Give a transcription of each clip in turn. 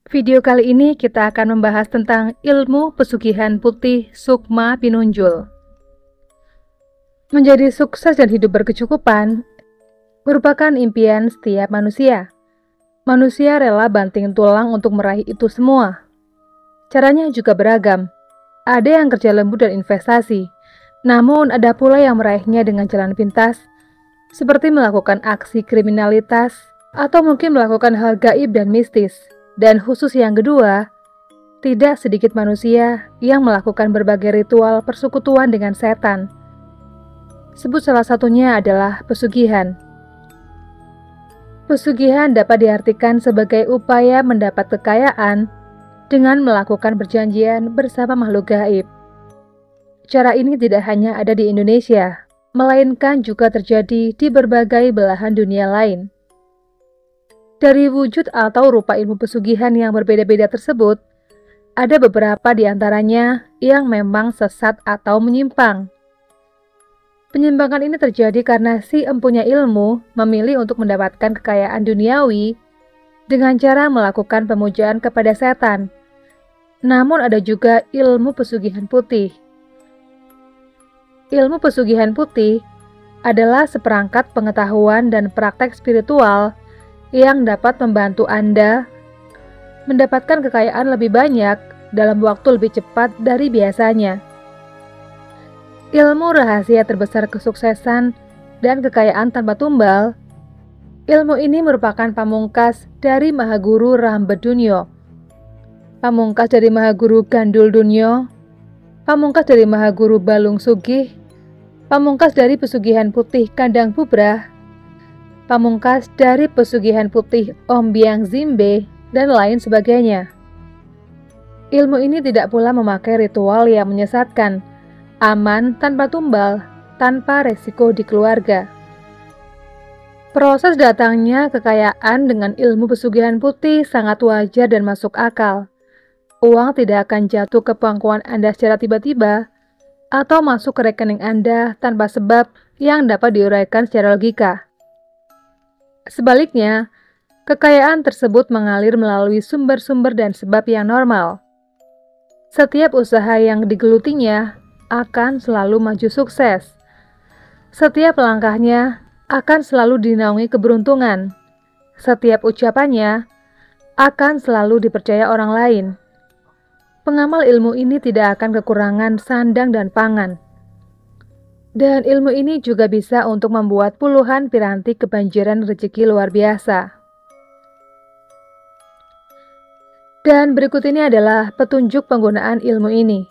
Video kali ini kita akan membahas tentang ilmu pesugihan putih Sukma Pinunjul. Menjadi sukses dan hidup berkecukupan merupakan impian setiap manusia. Manusia rela banting tulang untuk meraih itu semua. Caranya juga beragam. Ada yang kerja lembut dan investasi, namun ada pula yang meraihnya dengan jalan pintas, seperti melakukan aksi kriminalitas atau mungkin melakukan hal gaib dan mistis. Dan khusus yang kedua, tidak sedikit manusia yang melakukan berbagai ritual persekutuan dengan setan. Sebut salah satunya adalah pesugihan. Pesugihan dapat diartikan sebagai upaya mendapat kekayaan dengan melakukan perjanjian bersama makhluk gaib. Cara ini tidak hanya ada di Indonesia, melainkan juga terjadi di berbagai belahan dunia lain. Dari wujud atau rupa ilmu pesugihan yang berbeda-beda tersebut, ada beberapa di antaranya yang memang sesat atau menyimpang. Penyimpangan ini terjadi karena si empunya ilmu memilih untuk mendapatkan kekayaan duniawi dengan cara melakukan pemujaan kepada setan. Namun ada juga ilmu pesugihan putih. Ilmu pesugihan putih adalah seperangkat pengetahuan dan praktek spiritual yang dapat membantu Anda mendapatkan kekayaan lebih banyak dalam waktu lebih cepat dari biasanya. Ilmu rahasia terbesar kesuksesan dan kekayaan tanpa tumbal. Ilmu ini merupakan pamungkas dari Mahaguru Rambedunyo, pamungkas dari Mahaguru Gandul Dunyo, pamungkas dari Mahaguru Balung Sugih, pamungkas dari pesugihan putih Kandang Bubrah, pamungkas dari pesugihan putih Ombyang Zimbe, dan lain sebagainya. Ilmu ini tidak pula memakai ritual yang menyesatkan, aman tanpa tumbal, tanpa resiko di keluarga. Proses datangnya kekayaan dengan ilmu pesugihan putih sangat wajar dan masuk akal. Uang tidak akan jatuh ke pangkuan Anda secara tiba-tiba, atau masuk ke rekening Anda tanpa sebab yang dapat diuraikan secara logika. Sebaliknya, kekayaan tersebut mengalir melalui sumber-sumber dan sebab yang normal. Setiap usaha yang digelutinya akan selalu maju sukses. Setiap langkahnya akan selalu dinaungi keberuntungan. Setiap ucapannya akan selalu dipercaya orang lain. Pengamal ilmu ini tidak akan kekurangan sandang dan pangan. Dan ilmu ini juga bisa untuk membuat puluhan piranti kebanjiran rezeki luar biasa. Dan berikut ini adalah petunjuk penggunaan ilmu ini.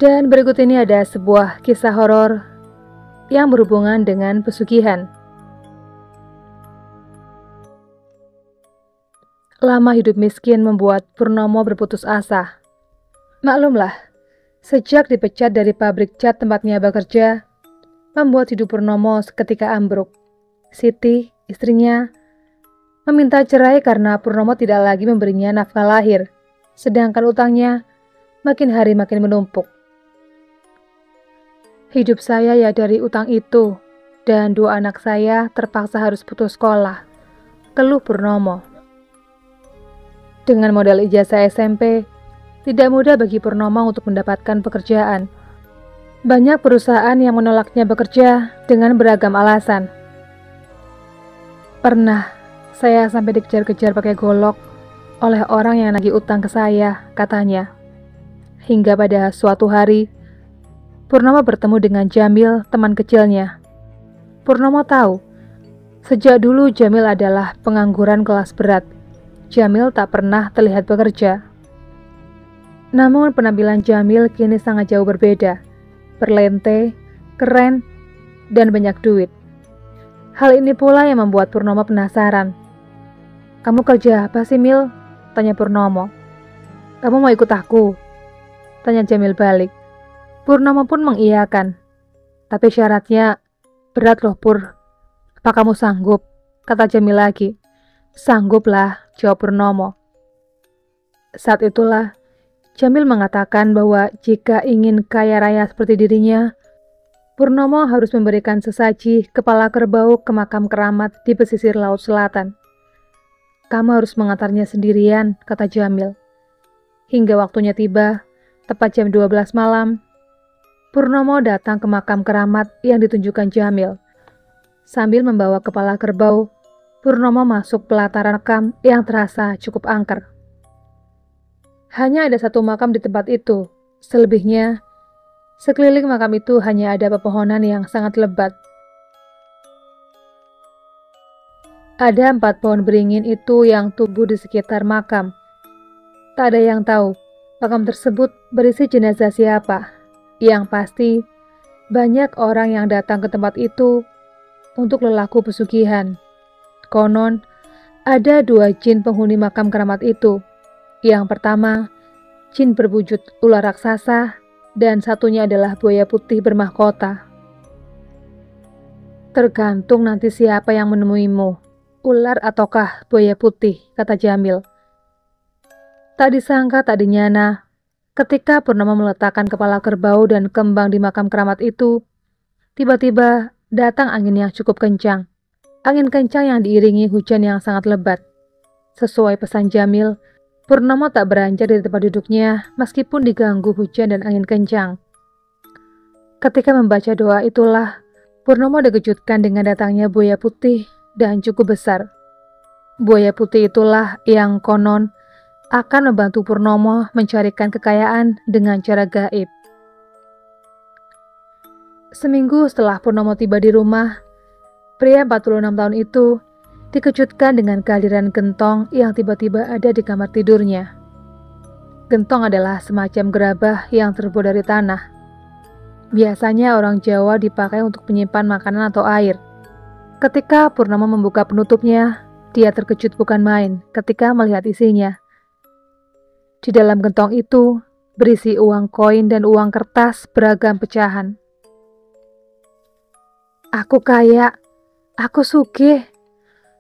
Dan berikut ini ada sebuah kisah horor yang berhubungan dengan pesugihan. Lama hidup miskin membuat Purnomo berputus asa. Maklumlah, sejak dipecat dari pabrik cat tempatnya bekerja, membuat hidup Purnomo seketika ambruk. Siti, istrinya, meminta cerai karena Purnomo tidak lagi memberinya nafkah lahir, sedangkan utangnya makin hari makin menumpuk. Hidup saya ya dari utang itu, dan 2 anak saya terpaksa harus putus sekolah, keluh Purnomo. Dengan modal ijazah SMP, tidak mudah bagi Purnomo untuk mendapatkan pekerjaan. Banyak perusahaan yang menolaknya bekerja dengan beragam alasan. Pernah, saya sampai dikejar-kejar pakai golok oleh orang yang nagih utang ke saya, katanya. Hingga pada suatu hari, Purnomo bertemu dengan Jamil, teman kecilnya. Purnomo tahu, sejak dulu Jamil adalah pengangguran kelas berat. Jamil tak pernah terlihat bekerja. Namun penampilan Jamil kini sangat jauh berbeda. Berlente, keren, dan banyak duit. Hal ini pula yang membuat Purnomo penasaran. "Kamu kerja apa sih, Mil?" tanya Purnomo. "Kamu mau ikut aku?" tanya Jamil balik. Purnomo pun mengiyakan. "Tapi syaratnya berat loh, Pur. Apa kamu sanggup?" kata Jamil lagi. "Sanggup lah," jawab Purnomo. Saat itulah Jamil mengatakan bahwa jika ingin kaya raya seperti dirinya, Purnomo harus memberikan sesaji kepala kerbau ke makam keramat di pesisir Laut Selatan. "Kamu harus mengantarnya sendirian," kata Jamil. Hingga waktunya tiba, tepat jam 12 malam, Purnomo datang ke makam keramat yang ditunjukkan Jamil. Sambil membawa kepala kerbau, Purnomo masuk pelataran makam yang terasa cukup angker. Hanya ada 1 makam di tempat itu. Selebihnya, sekeliling makam itu hanya ada pepohonan yang sangat lebat. Ada 4 pohon beringin itu yang tumbuh di sekitar makam. Tak ada yang tahu makam tersebut berisi jenazah siapa. Yang pasti, banyak orang yang datang ke tempat itu untuk lelaku pesugihan. Konon, ada 2 jin penghuni makam keramat itu. Yang pertama, jin berwujud ular raksasa, dan satunya adalah buaya putih bermahkota. "Tergantung nanti siapa yang menemuimu, ular ataukah buaya putih," kata Jamil. Tak disangka tak dinyana, ketika Purnomo meletakkan kepala kerbau dan kembang di makam keramat itu, tiba-tiba datang angin yang cukup kencang. Angin kencang yang diiringi hujan yang sangat lebat. Sesuai pesan Jamil, Purnomo tak beranjak dari tempat duduknya meskipun diganggu hujan dan angin kencang. Ketika membaca doa itulah, Purnomo dikejutkan dengan datangnya buaya putih dan cukup besar. Buaya putih itulah yang konon akan membantu Purnomo mencarikan kekayaan dengan cara gaib. Seminggu setelah Purnomo tiba di rumah, pria 46 tahun itu dikejutkan dengan kehadiran Gentong yang tiba-tiba ada di kamar tidurnya. Gentong adalah semacam gerabah yang terbuat dari tanah. Biasanya orang Jawa dipakai untuk menyimpan makanan atau air. Ketika Purnomo membuka penutupnya, dia terkejut bukan main ketika melihat isinya. Di dalam gentong itu berisi uang koin dan uang kertas beragam pecahan. "Aku kaya, aku sugih,"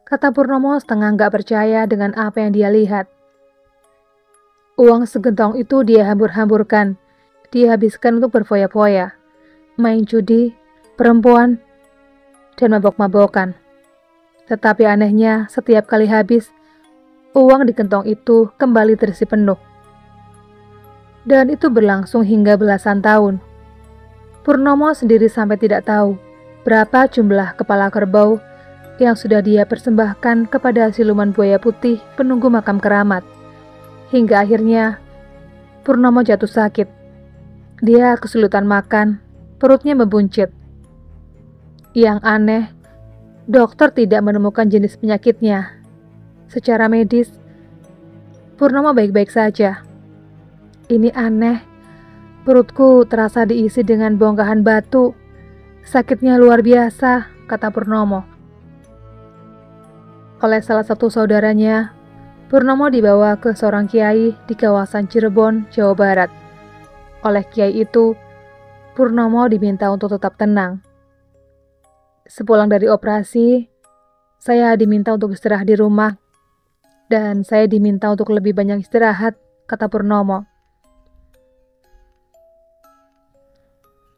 kata Purnomo setengah nggak percaya dengan apa yang dia lihat. Uang segentong itu dia hambur-hamburkan, dia habiskan untuk berfoya-foya, main judi, perempuan, dan mabok-mabokan. Tetapi anehnya, setiap kali habis, uang di gentong itu kembali terisi penuh. Dan itu berlangsung hingga belasan tahun. Purnomo sendiri sampai tidak tahu berapa jumlah kepala kerbau yang sudah dia persembahkan kepada siluman buaya putih penunggu makam keramat. Hingga akhirnya, Purnomo jatuh sakit. Dia kesulitan makan, perutnya membuncit. Yang aneh, dokter tidak menemukan jenis penyakitnya. Secara medis, Purnomo baik-baik saja. "Ini aneh, perutku terasa diisi dengan bongkahan batu. Sakitnya luar biasa," kata Purnomo. Oleh salah satu saudaranya, Purnomo dibawa ke seorang kiai di kawasan Cirebon, Jawa Barat. Oleh kiai itu, Purnomo diminta untuk tetap tenang. "Sepulang dari operasi, saya diminta untuk istirahat di rumah, dan saya diminta untuk lebih banyak istirahat," kata Purnomo.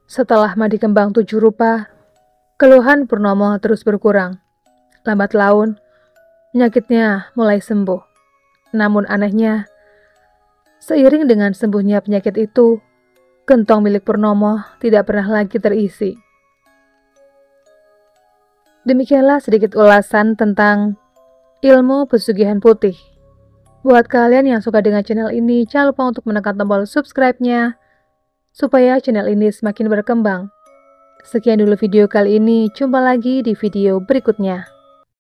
Setelah mandi kembang 7 rupa, keluhan Purnomo terus berkurang. Lambat laun, penyakitnya mulai sembuh. Namun anehnya, seiring dengan sembuhnya penyakit itu, gentong milik Purnomo tidak pernah lagi terisi. Demikianlah sedikit ulasan tentang ilmu pesugihan putih. Buat kalian yang suka dengan channel ini, jangan lupa untuk menekan tombol subscribe-nya, supaya channel ini semakin berkembang. Sekian dulu video kali ini, jumpa lagi di video berikutnya.